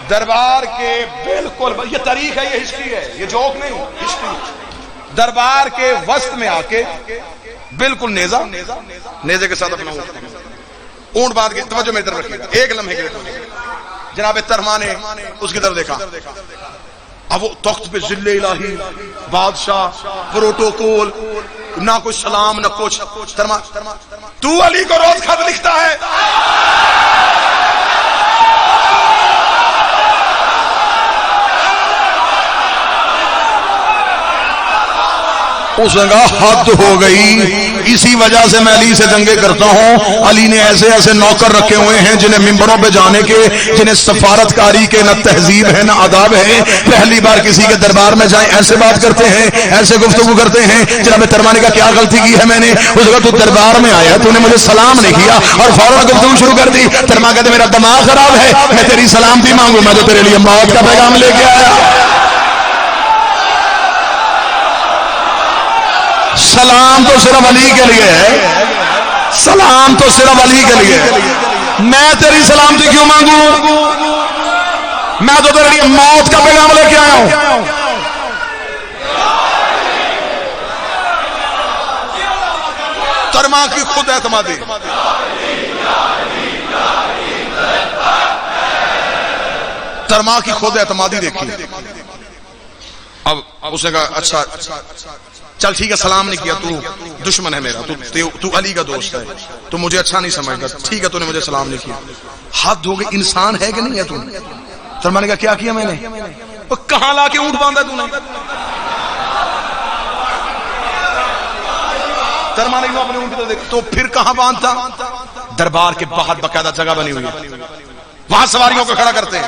دربار کے بالکل، یہ تاریخ ہے، یہ ہسٹری ہے، یہ جوک نہیں، ہسٹری. دربار کے وسط میں آ کے بالکل نیزے کے ساتھ اپنا اونٹ باندھ کے، توجہ میری طرف رکھیے گا ایک لمحے کے لیے. جناب طرحمان نے اس کی طرف دیکھا. اب وہ تخت پہ ذل الہی، بادشاہ، پروٹوکول، نہ کوئی سلام نہ کچھ. تو علی کو روز خط لکھتا ہے. اس نے کہا حد ہو گئی، اسی وجہ سے میں علی سے جنگیں کرتا ہوں. علی نے ایسے ایسے نوکر رکھے ہوئے ہیں جنہیں ممبروں پہ جانے کے، جنہیں سفارت کاری کے نہ تہذیب ہے نہ آداب ہے. پہلی بار کسی کے دربار میں جائیں ایسے بات کرتے ہیں، ایسے گفتگو کرتے ہیں. جناب ترمانی کا کیا غلطی کی ہے میں نے؟ اس نے کہا تو دربار میں آیا، تو نے مجھے سلام نہیں کیا اور فوراً گفتگو شروع کر دی. ترما کہتے میرا دماغ خراب ہے، میں تیری سلامتی مانگوں، میں تو تیرے لیے موت کا پیغام لے کے آیا. سلام تو صرف علی کے لیے ہے، سلام تو صرف علی کے لیے ہے. میں تیری سلامتی کیوں مانگوں؟ میں تو تیرے لیے موت کا پیغام لے کے آیا ہوں. ترما کی خود اعتمادی، ترما کی خود اعتمادی دیکھی. اب اس نے کہا اچھا چل ٹھیک ہے، سلام نہیں کیا، تو دشمن ہے میرا، تو علی کا دوست ہے، تو مجھے اچھا نہیں سمجھتا، ٹھیک ہے تو نے مجھے سلام نہیں کیا. حد ہو گئی، انسان ہے کہ نہیں ہے تو؟ سلمان نے کہا کیا میں نے؟ کہاں لا کے اونٹ باندھا تو نے؟ ترمان نے اپنے اونٹ کو دیکھا تو پھر کہاں باندھتا؟ دربار کے باہر باقاعدہ جگہ بنی ہوئی ہے، وہاں سواریوں کو کھڑا کرتے ہیں،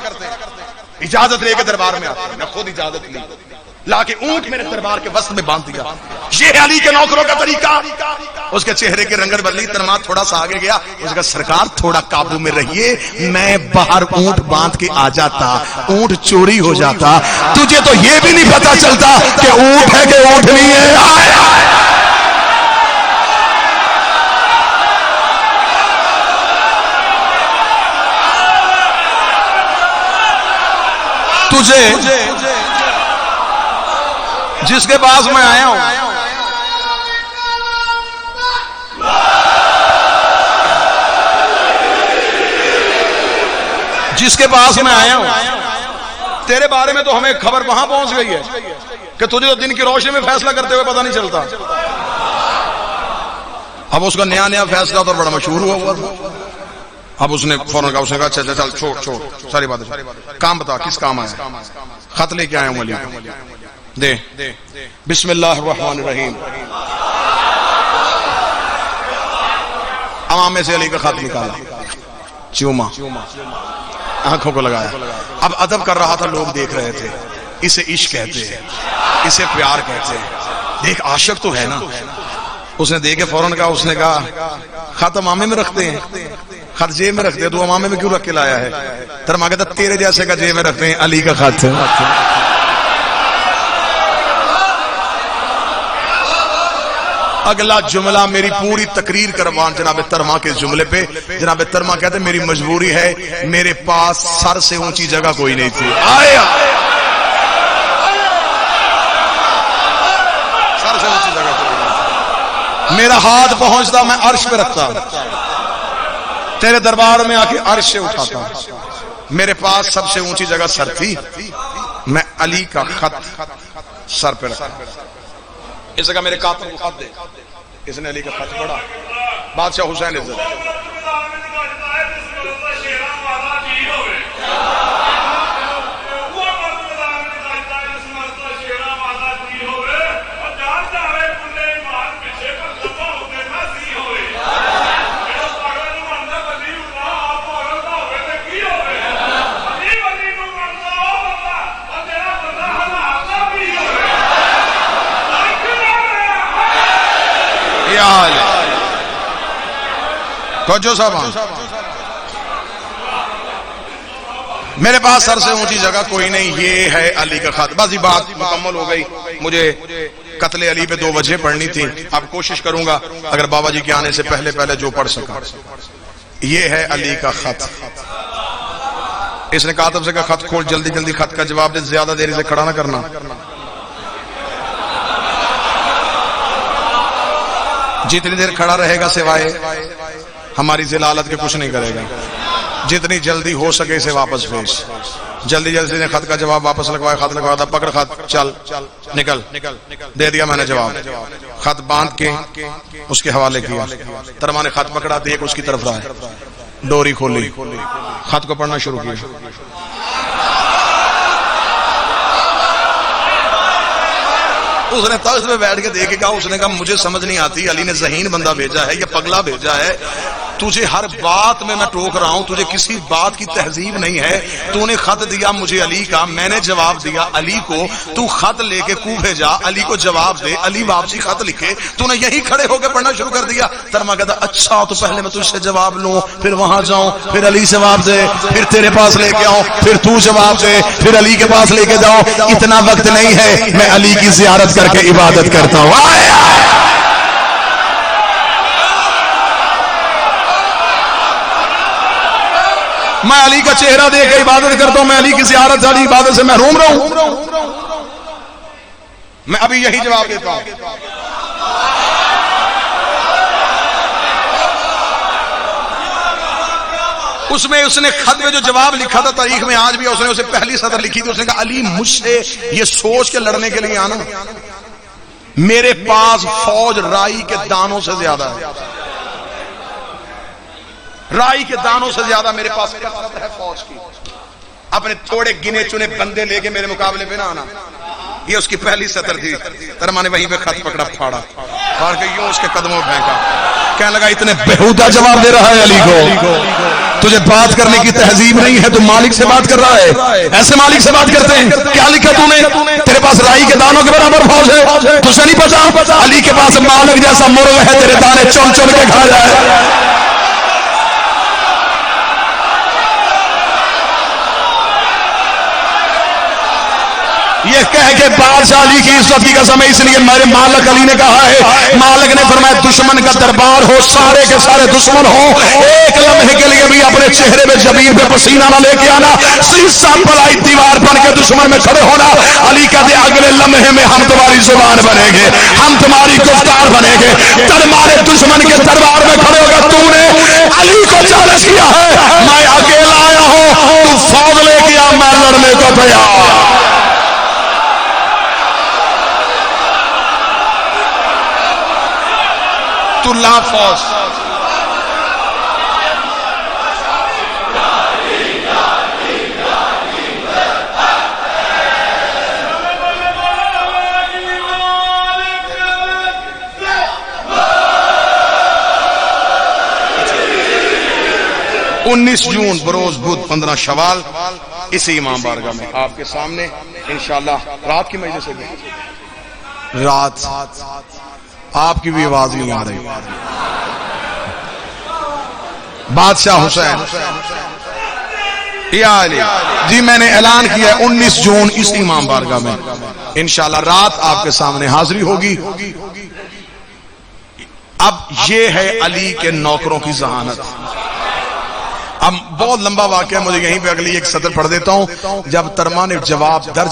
اجازت لے کے دربار میں آتے ہیں. میں خود اجازت لی، لا کے اونٹ میرے دربار کے وسط میں باندھ دیا. یہ ہے علی کے نوکروں کا طریقہ. اس کے چہرے کی رنگت بدلی. ترمات تھوڑا سا آگے گیا، اس کا سرکار تھوڑا قابو میں رہیے، میں باہر اونٹ باندھ کے آ جاتا، اونٹ چوری ہو جاتا، تجھے تو یہ بھی نہیں پتا چلتا کہ اونٹ ہے کہ اونٹ نہیں ہے. تجھے جس کے پاس میں آیا ہوں، جس کے پاس میں آیا ہوں، تیرے بارے میں تو ہمیں خبر وہاں پہنچ گئی ہے کہ تجھے تو دن کی روشنی میں فیصلہ کرتے ہوئے پتہ نہیں چلتا. اب اس کا نیا فیصلہ تو بڑا مشہور ہوا تھا. اب اس نے فوراً کہا، اس نے کہا اچھا چل چھوڑ ساری باتیں، کام بتا کس کام آیا؟ خط لے کے آیا ہوں علی، دے. بسم اللہ الرحمن الرحیم. امامے سے علی کا خط نکالا، چوما، آنکھوں کو لگایا. اب ادب کر رہا تھا، لوگ دیکھ رہے تھے. اسے عشق کہتے ہیں، اسے پیار کہتے ہیں. دیکھ عاشق تو ہے نا. اس نے دیکھے فوراً کہا، اس نے کہا خط امامے میں رکھتے ہیں، خط جیب میں رکھتے ہیں، تو امامے میں کیوں رکھ کے لایا ہے؟ ترما کہتا تیرے جیسے کا جیب میں رکھتے ہیں، علی کا خط. اگلا جملہ میری پوری تقریر کروان جناب ترما کے جملے پہ. جناب ترما کہتے ہیں میری مجبوری ہے، میرے پاس سر سے اونچی جگہ کوئی نہیں تھی. آیا سر سے اونچی جگہ کوئی نہیں تھی. میرا ہاتھ پہنچتا میں عرش پہ رکھتا، تیرے دربار میں آ کے عرش سے اٹھاتا. میرے پاس سب سے اونچی جگہ سر تھی، میں علی کا خط سر پہ رکھا. اس جگہ میرے کاتب کو خط دے. اس نے علی کا خط پڑھا. بادشاہ حسین عزت، توجہ صاحب، میرے پاس سر سے اونچی جگہ کوئی نہیں، یہ ہے علی کا خط. بس یہ بات مکمل ہو گئی. مجھے قتل علی پہ 2 وجہ پڑھنی تھی. اب کوشش کروں گا اگر بابا جی کے آنے سے پہلے جو پڑھ سکا. یہ ہے علی کا خط. اس نے کاتب سے کہا خط کھول، جلدی جلدی خط کا جواب دے، زیادہ دیر سے کھڑا نہ کرنا۔ جتنی دیر کھڑا رہے گا سوائے ہماری ذلالت کے کچھ نہیں کرے گا۔ جتنی جلدی ہو سکے اسے واپس بھیج۔ جلدی جلدی نے خط کا جواب واپس لگوایا، خط لگوایا تھا، پکڑ خط، چل نکل، دے دیا میں نے جواب۔ خط باندھ کے اس کے حوالے کیا۔ ترما نے خط پکڑا، دیکھ اس کی طرف رہا، ڈوری کھولی، خط کو پڑھنا شروع کیا۔ اس نے تخت پہ بیٹھ کے دیکھے گا، اس نے کہا مجھے سمجھ نہیں آتی، علی نے ذہین بندہ بھیجا ہے یا پگلا بھیجا ہے؟ تجھے ہر بات میں ٹوک رہا ہوں، تجھے کسی بات کی تہذیب نہیں ہے۔ تو نے خط دیا مجھے علی کا، میں نے جواب دیا علی کو، تو خط لے کے کوفے جا، علی کو جواب دے، علی واپسی خط لکھے، تو نے یہیں کھڑے ہو کے پڑھنا شروع کر دیا۔ ترما کہتا اچھا تو پہلے میں تجھ سے جواب لوں، پھر وہاں جاؤں، پھر علی سے جواب دے، پھر تیرے پاس لے کے آؤں، پھر تو جواب دے، پھر علی کے پاس لے کے جاؤں۔ اتنا وقت نہیں ہے، میں علی کی زیارت کر کے عبادت کرتا ہوں۔ میں علی کا چہرہ دیکھ کے عبادت کرتا ہوں، میں علی کی زیارت والی عبادت سے محروم رہوں؟ میں ابھی یہی جواب دیتا ہوں۔ اس میں اس نے خط میں جو جواب لکھا تھا تاریخ میں آج بھی اس نے اسے پہلی سطر لکھی تھی، اس نے کہا علی مجھ سے یہ سوچ کے لڑنے کے لیے آنا، میرے پاس فوج رائی کے دانوں سے زیادہ ہے، رائی کے دانوں سے زیادہ میرے پاس کثرت ہے فوج کی، اپنے تھوڑے گنے چنے بندے لے کے میرے مقابلے پہ نہ آنا۔ یہ اس کی پہلی سطر تھی۔ ترما نے وہیں پہ خط پکڑا، پھاڑا، پھاڑ کے یوں اس کے قدموں پھینکا، کہنے لگا اتنے بےہودہ جواب دے رہا ہے علی کو، تجھے بات کرنے کی تہذیب نہیں ہے، تو مالک سے بات کر رہا ہے، ایسے مالک سے بات کرتے ہیں؟ کیا لکھا تو نے؟ تیرے پاس رائی کے دانوں کے برابر فوج ہے، تجھے نہیں پتا علی کے پاس مالک جیسا مرغ ہے، تیرے دانے چن چن کے کھا جائے۔ یہ کہہ کے بادشاہ علی کی عزت کی قسم ہے، اس لیے میرے مالک علی نے کہا ہے، مالک نے فرمایا دشمن کا دربار ہو، سارے کے سارے دشمن ہو، ایک لمحے کے لیے بھی اپنے چہرے پہ جبین پہ پسینہ نہ لے کے آنا، سیسا پلائی دیوار بن کے دشمن میں کھڑے ہونا۔ علی کہتے اگلے لمحے میں ہم تمہاری زبان بنیں گے، ہم تمہاری گفتار بنیں گے۔ تمہارے دشمن کے دربار میں کھڑے ہوگا، تو نے علی کو چیلنج کیا ہے، میں اکیلا آیا ہوں، تو فوج لے کے آ، میں لڑنے کو تیار۔ تو لا فوج، انیس جون بروز بدھ 15 شوال اسی امام بارگاہ میں آپ کے سامنے انشاءاللہ رات کی مجلس ہے، رات آپ کی بھی آواز نہیں آ رہی، بادشاہ حسین یا علی جی میں نے اعلان کیا ہے 19 جون اس امام بارگاہ میں انشاءاللہ رات آپ کے سامنے حاضری ہوگی۔ اب یہ ہے علی کے نوکروں کی ذہانت۔ اب بہت لمبا واقعہ ہے، مجھے یہیں پہ اگلی ایک سطر پڑھ دیتا ہوں۔ جب ترما نے جواب در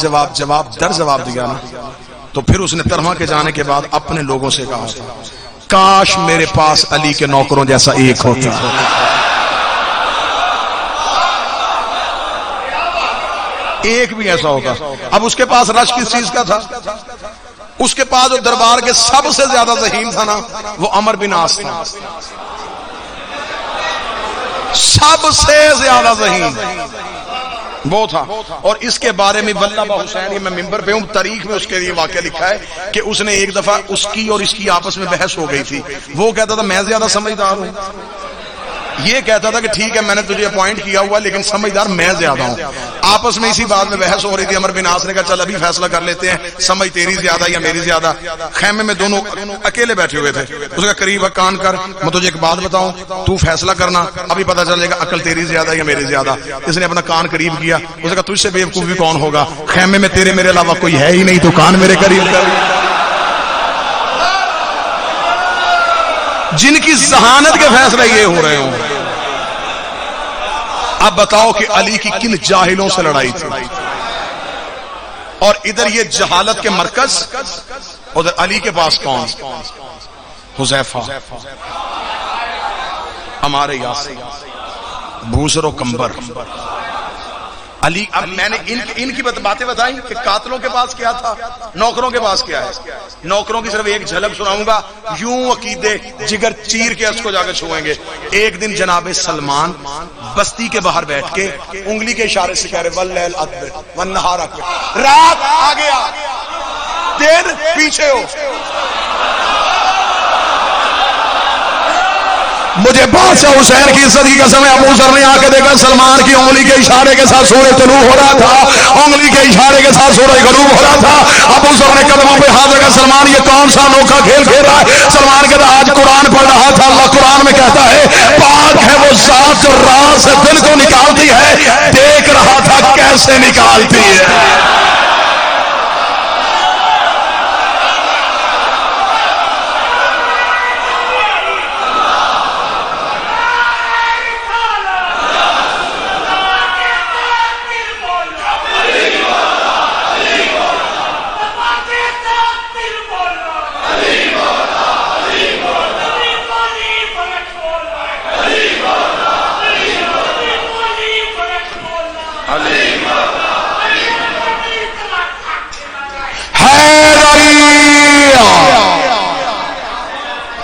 جواب دیا نا، تو پھر اس نے ترما کے جانے کے بعد اپنے لوگوں سے کہا تھا کاش میرے پاس علی کے نوکروں جیسا ایک ہوتا، ایک بھی ایسا ہوگا۔ اب اس کے پاس رش کس چیز کا تھا؟ اس کے پاس جو دربار کے سب سے زیادہ ذہین تھا نا، وہ عمر بن عاص تھا، سب سے زیادہ ذہین وہ تھا۔ اور اس کے بارے میں واللہ حسین، یہ میں ممبر پہ ہوں، تاریخ میں اس کے لیے واقعہ لکھا ہے کہ اس نے ایک دفعہ اس کی اور اس کی آپس میں بحث ہو گئی تھی۔ وہ کہتا تھا میں زیادہ سمجھدار ہوں، یہ کہتا تھا کہ ٹھیک ہے میں نے تجھے اپوائنٹ کیا ہوا لیکن سمجھدار میں زیادہ ہوں۔ آپس میں اسی بات میں بحث ہو رہی تھی۔ عمر بن عاص نے کہا چل ابھی فیصلہ کر لیتے ہیں، سمجھ تیری زیادہ یا میری زیادہ۔ خیمے میں دونوں اکیلے بیٹھے ہوئے تھے، اس کا قریب کان کر میں تجھے ایک بات بتاؤں، تو فیصلہ کرنا، ابھی پتہ چلے گا عقل تیری زیادہ یا میری زیادہ۔ اس نے اپنا کان قریب کیا، اس نے کہا تجھ سے بیوقوف بھی کون ہوگا، خیمے میں تیرے میرے علاوہ کوئی ہے ہی نہیں، تو کان میرے قریب کر۔ جن کی ذہانت کے فیصلے یہ ہو رہے ہوں، اب بتاؤ کہ علی کی کن جاہلوں سے لڑائی تھی؟ اور ادھر یہ جہالت کے مرکز، ادھر علی کے پاس کون؟ حذیفہ، ہمارے یاسر، بوسر و کمبر، علی۔ اب میں نے ان کی باتیں بتائیں کہ قاتلوں کے پاس کیا تھا، نوکروں کے پاس کیا ہے۔ نوکروں کی صرف ایک جھلک سناؤں گا، یوں عقیدے جگر چیر کے اس کو جا کے چھوئیں گے۔ ایک دن جناب سلمان بستی کے باہر بیٹھ کے انگلی کے اشارے سے کہہ رہے واللیل ادبر والنہار اقبل، رات آ گیا دن پیچھے ہو۔ مجھے بادشاہ حسین کی عزت کی قسم ہے، ابو ذر نے آ کے دیکھا سلمان کی انگلی کے اشارے کے ساتھ سورج طلوع ہو رہا تھا، انگلی کے اشارے کے ساتھ سورج غروب ہو رہا تھا۔ ابو ذر نے قدموں پہ ہاتھ رکھا، سلمان یہ کون سا انوکھا کھیل کھیل رہا ہے؟ سلمان کہتا آج قرآن پڑھ رہا تھا، اللہ قرآن میں کہتا ہے پاک ہے وہ ذات جو رات سے دن کو نکالتی ہے، دیکھ رہا تھا کیسے نکالتی ہے۔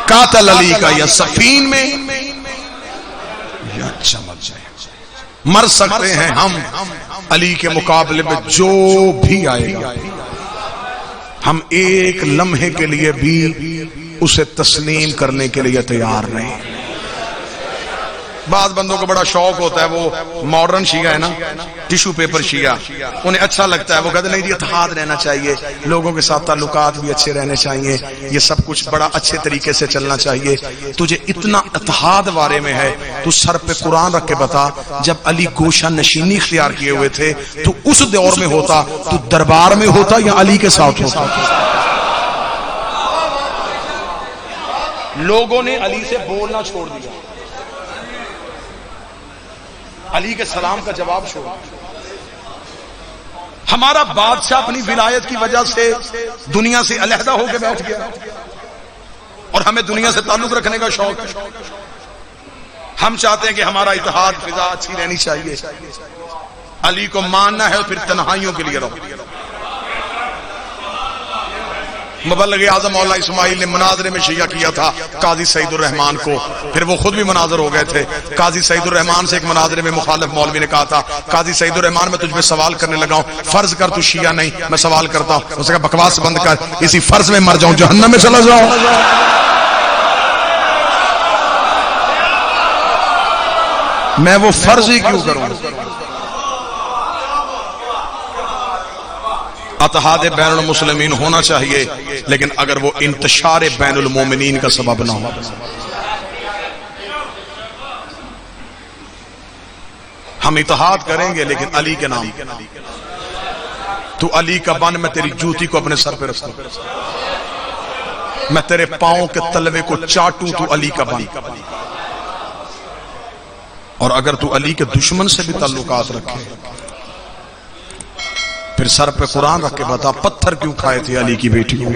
قاتل علی کا یا سفین میں یا چمک جائے، مر سکتے ہیں ہم علی کے مقابلے میں جو بھی آئے گا، ہم ایک لمحے کے لیے بھی اسے تسلیم کرنے کے لیے تیار نہیں۔ بعض بندوں کو بڑا شوق ہوتا ہے، وہ ماڈرن شیعہ ہے نا، ٹیشو پیپر شیعہ، انہیں اچھا لگتا ہے، وہ کہتے ہیں نہیں اتحاد رہنا چاہیے، لوگوں کے ساتھ تعلقات بھی اچھے رہنے چاہیے، یہ سب کچھ بڑا اچھے طریقے سے چلنا چاہیے۔ تجھے اتنا اتحاد بارے میں ہے، تو سر پہ قرآن رکھ کے بتا، جب علی گوشہ نشینی اختیار کیے ہوئے تھے تو اس دور میں ہوتا تو دربار میں ہوتا یا علی کے ساتھ ہوتا؟ لوگوں نے علی سے بولنا چھوڑ دیا، علی کے سلام کا جواب چھوڑا۔ ہمارا بادشاہ اپنی ولایت کی وجہ سے دنیا سے علیحدہ ہو کے بیٹھ گیا، اور ہمیں دنیا سے تعلق رکھنے کا شوق ہے۔ ہم چاہتے ہیں کہ ہمارا اتحاد فضا اچھی رہنی چاہیے، علی کو ماننا ہے اور پھر تنہائیوں کے لیے رہو۔ مبلغ اعظم مولانا اسماعیل نے مناظرے میں شیعہ کیا تھا قاضی سعید الرحمان کو، پھر وہ خود بھی مناظر ہو گئے تھے۔ قاضی سعید الرحمان سے ایک مناظرے میں مخالف مولوی نے کہا تھا قاضی سعید الرحمان میں تجھ پہ سوال کرنے لگا ہوں، فرض کر تو شیعہ نہیں، میں سوال کرتا ہوں۔ اس نے کہا بکواس بند کر، اسی فرض میں مر جاؤں جہنم میں چلا جاؤں۔ میں وہ فرض ہی کیوں کروں؟ اتحاد بین المسلمین ہونا چاہیے، لیکن اگر وہ انتشار بین المومنین کا سبب نہ ہو۔ ہم اتحاد کریں گے لیکن علی کے نام۔ تو علی کا بن، میں تیری جوتی کو اپنے سر پہ رکھوں، میں تیرے پاؤں کے تلوے کو چاٹوں، تو علی کا بن۔ اور اگر تو علی کے دشمن سے بھی تعلقات رکھے، پھر سر پہ قرآن رکھ کے بتا پتھر کیوں کھائے تھے علی کی بیٹی کو؟